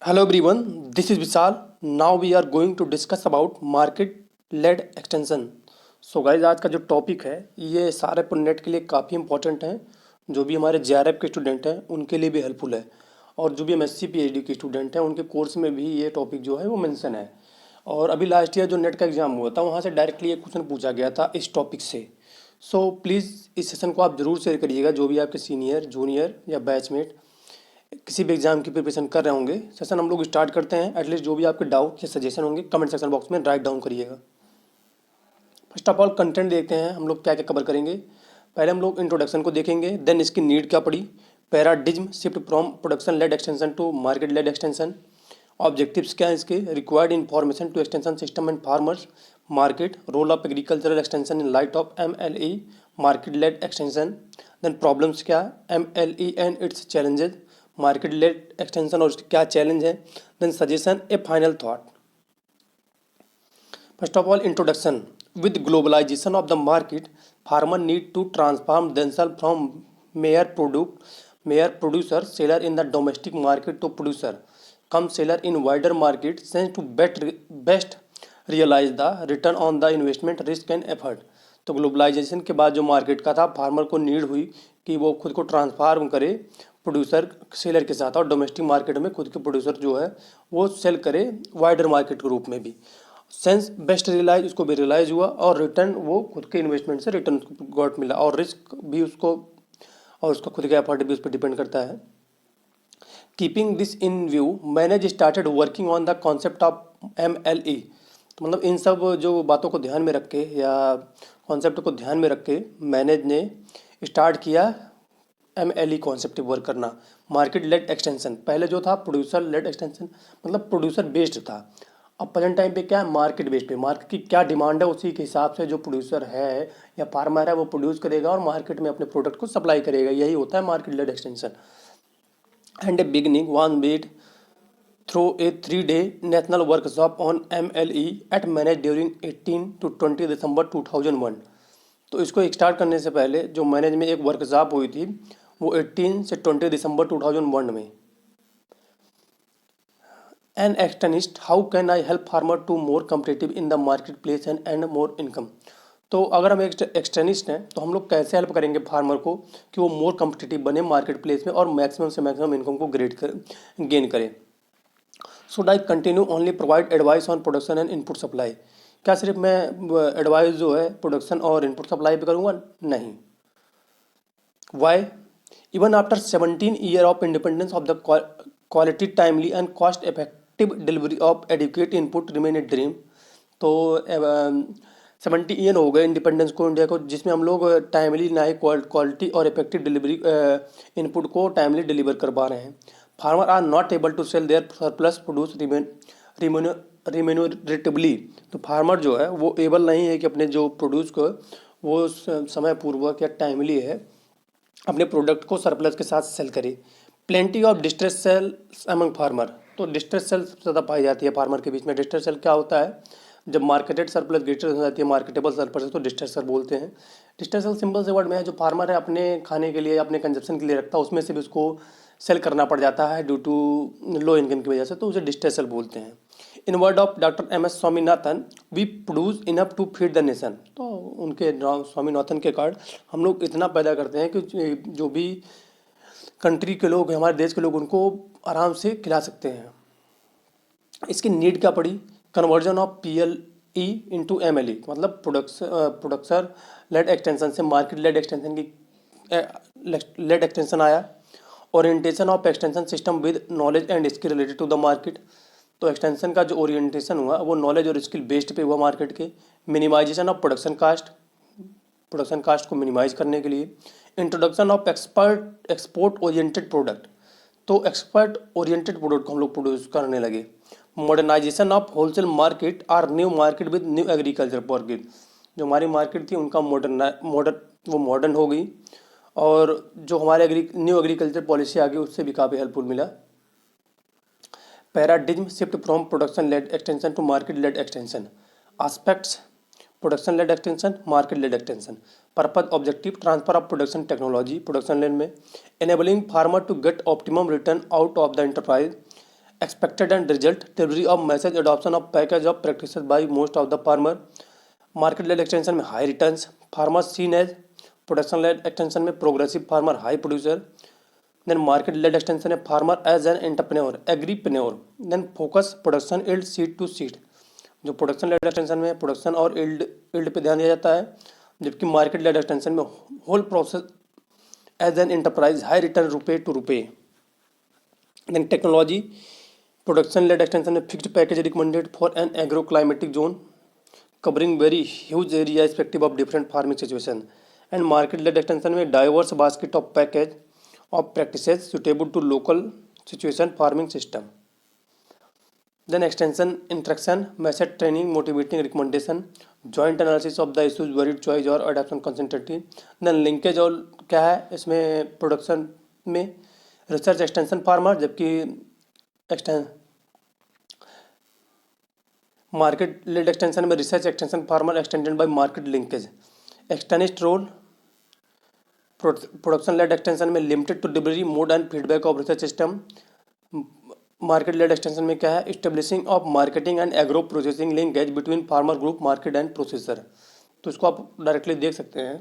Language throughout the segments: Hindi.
Hello everyone, this is Vishal. Now we are going to discuss about market led extension. So guys आज का जो टॉपिक है ये सारे पर नेट के लिए काफ़ी इंपॉर्टेंट है। जो भी हमारे जेआरएफ के स्टूडेंट हैं उनके लिए भी हेल्पफुल है और जो भी एमएससी पीएचडी के स्टूडेंट हैं उनके कोर्स में भी ये टॉपिक जो है वो मेंशन है। और अभी लास्ट ईयर जो नेट का एग्ज़ाम हुआ था वहाँ से डायरेक्टली एक क्वेश्चन पूछा गया था इस टॉपिक से। सो प्लीज़ इस सेशन को आप ज़रूर शेयर करिएगा जो भी आपके सीनियर जूनियर या बैचमेट किसी भी एग्जाम की प्रिपरेशन कर रहे होंगे। सेशन हम लोग स्टार्ट करते हैं। एटलीस्ट जो भी आपके डाउट या सजेशन होंगे कमेंट सेक्शन बॉक्स में राइट डाउन करिएगा। फर्स्ट ऑफ ऑल कंटेंट देखते हैं हम लोग क्या क्या कवर करेंगे। पहले हम लोग इंट्रोडक्शन को देखेंगे, देन इसकी नीड क्या पड़ी, paradigm shift from production led extension to market led extension, objectives क्या है इसके, required information to extension system and farmers, market, role of agricultural extension in light of MLE market led extension, then problems क्या, MLE and its challenges, market led extension और उसके क्या चैलेंज है, then suggestion, a final thought. First of all introduction. With globalisation of the market farmer need to transform themselves from mere producer seller in the domestic market to producer cum seller in wider market sense to best realise the return on the investment risk and effort. तो ग्लोबलाइजेशन के बाद जो मार्केट का था फार्मर को नीड हुई कि वो खुद को ट्रांसफार्म करे प्रोड्यूसर सेलर के साथ और डोमेस्टिक मार्केट में खुद के प्रोड्यूसर जो है वो सेल करे वाइडर मार्केट के रूप में भी। सेंस बेस्ट रियलाइज उसको भी रियलाइज हुआ और रिटर्न वो खुद के इन्वेस्टमेंट से रिटर्न उसको गॉट मिला और रिस्क भी उसको और उसका खुद का एफर्ट भी उस पर डिपेंड करता है। Keeping this in view manage started working on the concept of MLE। तो मतलब इन सब जो बातों को ध्यान में रख के या कॉन्सेप्ट को ध्यान में रख के मैनेज ने स्टार्ट किया MLE कॉन्सेप्ट वर्क करना। मार्केट लेड एक्सटेंशन पहले जो था प्रोड्यूसर लेड एक्सटेंशन मतलब प्रोड्यूसर बेस्ड था। अब प्रेजेंट टाइम पे क्या है, मार्केट बेस्ड पे मार्केट की क्या डिमांड है उसी के हिसाब से जो प्रोड्यूसर है या फार्मर है वो प्रोड्यूस करेगा और मार्केट में अपने प्रोडक्ट को सप्लाई करेगा। यही होता है market led extension. And a beginning one made through a 3-day national workshop on MLE at manage during 18 to 20 दिसंबर 2001। तो इसको स्टार्ट करने से पहले जो मैनेज में एक वर्कशॉप हुई थी वो 18 से 20 दिसंबर 2001 में। An extensionist how can I help farmer to more competitive in the market place and more income. तो अगर हम एक एक्सटर्निस्ट हैं तो हम लोग कैसे हेल्प करेंगे फार्मर को कि वो मोर कम्पिटिटिव बने मार्केट प्लेस में और मैक्सिमम से मैक्सिमम इनकम को गेन करे। Should I continue only provide advice on production and input supply. क्या सिर्फ मैं एडवाइस जो है प्रोडक्शन और इनपुट सप्लाई पे करूँगा? नहीं। Why? Even after 17 year of independence of the quality timely and cost effective delivery of adequate input remain a dream. तो 70 ईयर हो गए इंडिपेंडेंस को इंडिया को जिसमें हम लोग टाइमली ना ही क्वालिटी और इफेक्टिव डिलीवरी इनपुट को टाइमली डिलीवर कर पा रहे हैं। Farmer are not able to sell their surplus produce remuneratively. तो फार्मर जो है वो एबल नहीं है कि अपने जो प्रोड्यूस को वो समय पूर्वक या टाइमली है अपने प्रोडक्ट को सरप्लस के साथ सेल करे। Plenty of distress sales among farmer. तो डिस्ट्रेस सेल ज़्यादा पाई जाती है फार्मर के बीच में। डिस्ट्रेस सेल क्या होता है? जब मार्केटेड सरप्लस ग्रेटर हो जाती है मार्केटेबल सरप्लस तो डिस्ट्रेस सेल बोलते हैं। डिस्ट्रेस सेल सिंपल से वर्ड में है जो फार्मर है अपने खाने के लिए अपने कंजप्शन के लिए रखता है उसमें से भी उसको सेल करना पड़ जाता है ड्यू टू लो इनकम की वजह से, तो उसे डिस्ट्रेस सेल बोलते हैं। In word of doctor MS Swaminathan we produce enough to feed the nation. तो उनके स्वामीनाथन के कार्ड हम लोग इतना पैदा करते हैं कि जो भी कंट्री के लोग हमारे देश के लोग उनको आराम से खिला सकते हैं। इसकी नीड क्या पड़ी? Conversion of PLE into MLE मतलब प्रोडक्शन लेड एक्सटेंशन से मार्केट लेड एक्सटेंशन की लेड एक्सटेंशन आया। Orientation of extension system with knowledge and skill related to the market. तो एक्सटेंशन का जो ओरिएंटेशन हुआ वो नॉलेज और स्किल बेस्ड पे हुआ मार्केट के। मिनिमाइजेशन ऑफ प्रोडक्शन कास्ट को मिनिमाइज करने के लिए। Introduction of export oriented product. तो एक्सपर्ट ओरिएंटेड प्रोडक्ट को हम लोग प्रोड्यूस करने लगे। Modernisation of wholesale market or new market with new agriculture market. जो हमारी मार्केट थी उनका मॉडर्न हो गई और जो हमारे न्यू एग्रीकल्चर पॉलिसी आ गई उससे भी काफ़ी हेल्पफुल मिला। Paradigm shift from production led extension to market led extension. Aspects production led extension market led extension. Purpose objective transfer of production technology production lane में। Enabling farmer to get optimum return out of the enterprise. expected and result, delivery of message, adoption of package of practices by most of the farmer. Market led extension में high returns, farmer seen as production led extension में progressive farmer high producer. Then market led extension है farmer as an entrepreneur, agripreneur. Then focus production yield seed to seed. जो प्रोडक्शन लेड एक्सटेंशन में प्रोडक्शन और इल्ड पे ध्यान दिया जाता है, जबकि मार्केट लेड एक्सटेंशन में whole process as an enterprise, high return रुपए टू रुपए. Then technology, production led extension में fixed package recommended for an agro climatic zone covering very huge area respective of different farming situation. And market led extension में diverse basket of package of practices suitable to local situation farming system. Then extension, interaction, method training, motivating recommendation, joint analysis of the issues, varied choice और adaptation concentrating. Then linkage और क्या है इसमें प्रोडक्शन में रिसर्च एक्सटेंशन फार्मर, जबकि मार्केट लेड एक्सटेंशन में research extension farmer extended by market linkage. Extensionist role, production led extension में limited to delivery mode and feedback of research system. Market led extension में क्या है, establishing of marketing and agro processing linkage between farmer group market and processor. तो इसको आप डायरेक्टली देख सकते हैं.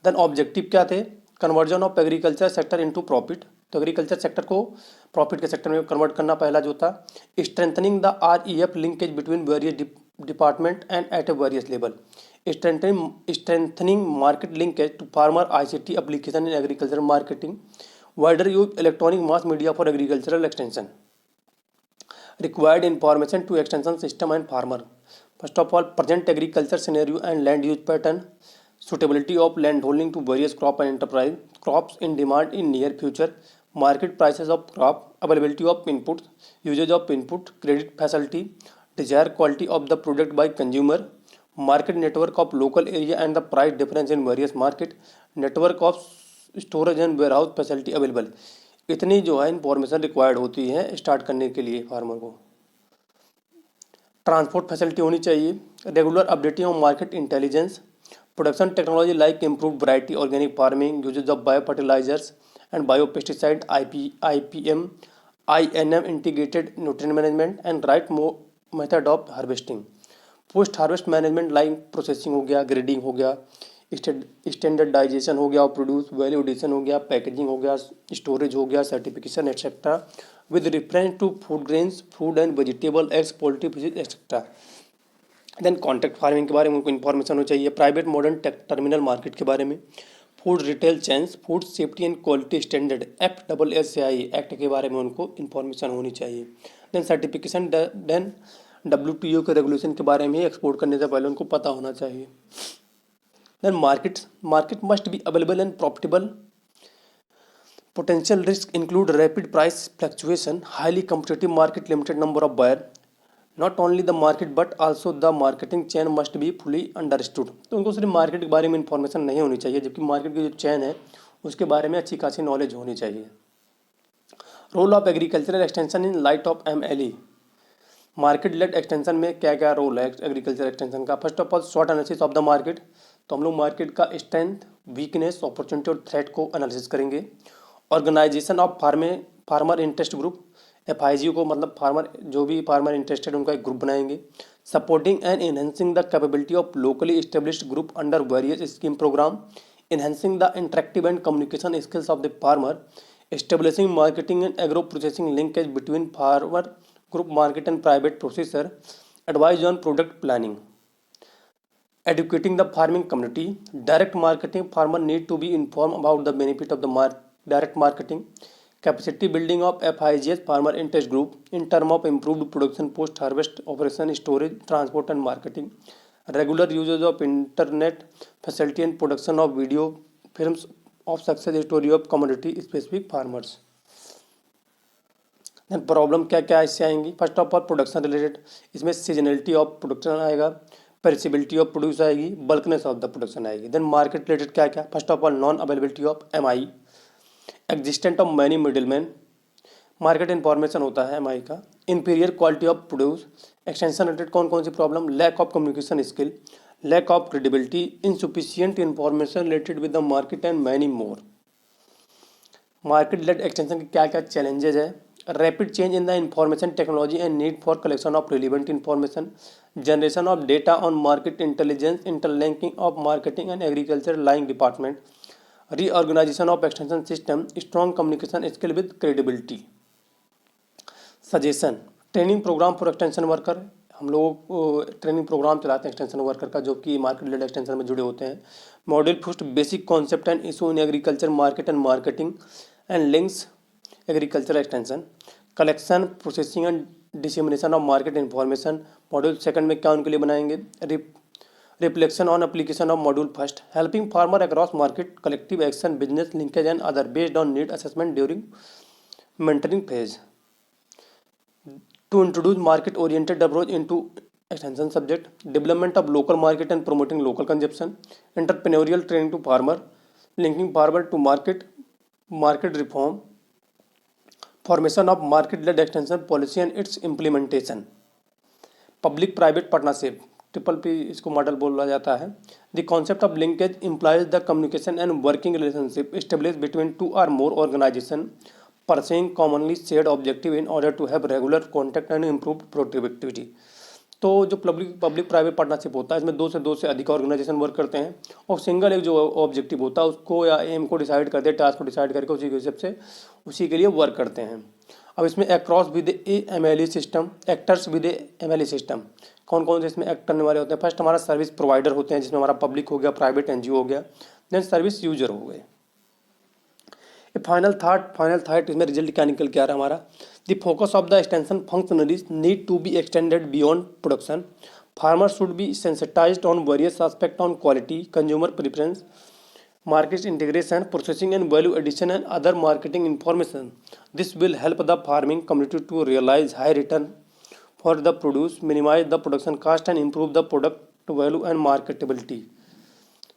देन ऑब्जेक्टिव क्या थे, conversion of agriculture sector into profit. तो एग्रीकल्चर सेक्टर को प्रॉफिट के सेक्टर में कन्वर्ट करना पहला जो था. Strengthening the REF linkage between various department and at a various level. Strengthening market linkage to farmer ICT application in agriculture marketing. Wider use electronic mass media for agricultural extension. Required information to extension system and farmer. First of all, present agriculture scenario and land use pattern. Suitability of land holding to various crop and enterprise. Crops in demand in near future. Market prices of crop. Availability of inputs. Usage of input. Credit facility. Desired quality of the product by consumer. Market network of local area and the price difference in various market. Network of storage and warehouse facility available. इतनी जो है इंफॉर्मेशन रिक्वायर्ड होती है स्टार्ट करने के लिए फार्मर को. ट्रांसपोर्ट फैसिलिटी होनी चाहिए. Regular updating of market intelligence. Production technology like improve variety, organic farming, usages of bio fertilisers and bio pesticide, IPM, INM integrated nutrient management and right method of harvesting. Post harvest management like processing हो गया, ग्रेडिंग हो गया, स्टैंडर्डाइजेशन हो गया, प्रोड्यूस वैल्यू एडिशन हो गया, पैकेजिंग हो गया, स्टोरेज हो गया, certification etcetera with reference to food grains, fruit and vegetable, eggs, poultry, fish etcetera. Then contract farming के बारे में उनको इन्फॉर्मेशन हो चाहिए. प्राइवेट मॉडर्न टर्मिनल मार्केट के बारे में. Food retail chains, food safety and quality standard FSSAI act के बारे में उनको इन्फॉर्मेशन होनी चाहिए. देन सर्टिफिकेशन, देन WTO के रेगुलेशन के बारे में एक्सपोर्ट करने से पहले उनको पता होना चाहिए. Then market must be available and profitable. Potential risks include rapid price fluctuation, highly competitive market, limited number of buyers. Not only the market but also the marketing chain must be fully understood. तो उनको सिर्फ मार्केट के बारे में इंफॉर्मेशन नहीं होनी चाहिए, जबकि मार्केट की जो चैन है उसके बारे में अच्छी खासी नॉलेज होनी चाहिए. Role of agricultural extension in light of MLE. Market led extension में क्या क्या रोल है एग्रीकल्चर एक्सटेंशन का. First of all, SWOT analysis of the market. तो हम लोग मार्केट का स्ट्रेंथ, वीकनेस, अपॉर्चुनिटी और थ्रेट को एनालिसिस करेंगे. Organisation of farmer interest group, FIG को मतलब फार्मर जो भी फार्मर इंटरेस्टेड उनका एक ग्रुप बनाएंगे. Supporting and enhancing the capability of locally established group under various scheme programme. Enhancing the interactive and communication skills of the farmer. Establishing marketing and agro processing linkage between farmer group market and private processor. Advise on product planning. Educating the farming community. Direct marketing, farmer need to be informed about the benefit of the direct marketing. Capacity building of FIG's farmer interest group in term of improved production, post harvest operation, storage, transport and marketing. Regular usage of internet facility and production of video films of success story of commodity specific farmers. Then problem क्या क्या इससे आएंगी. First of all production related, इसमें सीजनलिटी ऑफ प्रोडक्शन आएगा, पेरिसिबिलिटी ऑफ प्रोड्यूस आएगी, बल्कनेस ऑफ द प्रोडक्शन आएगी. देन मार्केट रिलेटेड क्या क्या. First of all non availability of MI, existent of many middleman. Market information होता है MI का. Inferior quality of produce. Extension related कौन कौन सी problem. Lack of communication skill, lack of credibility, insufficient information related with the market and many more. Market led extension के क्या क्या चैलेंजेज है rapid change in the information technology and need for collection of relevant information, generation of data on market intelligence, interlinking of marketing and agriculture line department, reorganization of extension system, strong communication skill with credibility. Suggestion, training programme for extension worker, हम लोग ट्रेनिंग प्रोग्राम चलाते हैं एक्सटेंशन वर्कर का जो कि मार्केट लेड एक्सटेंशन में जुड़े होते हैं. Module first, basic concept and issue in agriculture market and marketing and links agriculture extension, collection processing and dissemination of market information. Module second में क्या उनके लिए बनाएंगे, reflection on application of module first, helping farmer across market, collective action, business linkage and other based on need assessment during mentoring phase. To introduce market-oriented approach into extension subject, development of local market and promoting local consumption, entrepreneurial training to farmer, linking farmer to market reform, formation of market-led extension policy and its implementation, public-private partnership, triple P इसको मॉडल बोला जाता है. The concept of linkage implies the communication and working relationship established between two or more organizations pursuing commonly shared objective in order to have regular contact and improve productivity. तो जो पब्लिक प्राइवेट पार्टनरशिप होता है इसमें दो से अधिक ऑर्गेनाइजेशन वर्क करते हैं और सिंगल एक जो ऑब्जेक्टिव होता है उसको या एम को डिसाइड करते हैं, टास्क को डिसाइड करके उसी के हिसाब से उसी के लिए वर्क करते हैं. अब इसमें across with A M system, actors with A M system, कौन कौन से इसमें एक्ट करने वाले होते हैं. फर्स्ट हमारा सर्विस प्रोवाइडर होते हैं जिसमें हमारा पब्लिक हो गया, प्राइवेट एनजीओ हो गया, देन सर्विस यूजर हो गए. फाइनल थाट इसमें रिजल्ट क्या निकल के आ रहा है हमारा, the focus of the extension functionaries need to be extended beyond production. Farmer should be sensitised on various aspect on quality, consumer preference, market integration, processing and value addition and other marketing information. This will help the farming community to realize high return for the produce, minimize the production cost and improve the product value and marketability.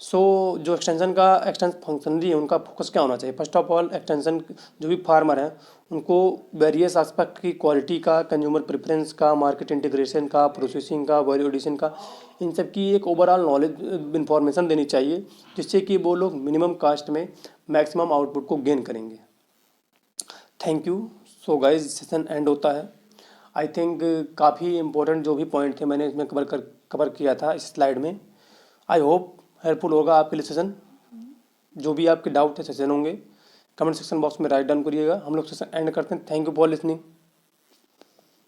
सो जो एक्सटेंशन फंक्शनरी है उनका फोकस क्या होना चाहिए. फर्स्ट ऑफ ऑल एक्सटेंशन जो भी फार्मर हैं उनको वेरियस एस्पेक्ट की, क्वालिटी का, कंज्यूमर प्रेफरेंस का, मार्केट इंटीग्रेशन का, प्रोसेसिंग का, वैल्यू एडिशन का, इन सब की एक ओवरऑल नॉलेज इन्फॉर्मेशन देनी चाहिए जिससे कि वो लोग मिनिमम कास्ट में मैक्सिमम आउटपुट को गेन करेंगे. Thank you. So guys session and होता है. आई थिंक काफ़ी इंपॉर्टेंट जो भी पॉइंट थे मैंने इसमें कवर किया था इस स्लाइड में. आई होप हेल्पफुल होगा आपके लिए सेशन. जो भी आपके डाउट है सेशन होंगे कमेंट सेक्शन बॉक्स में राइट डाउन करिएगा. हम लोग सेशन एंड करते हैं. Thank you for listening.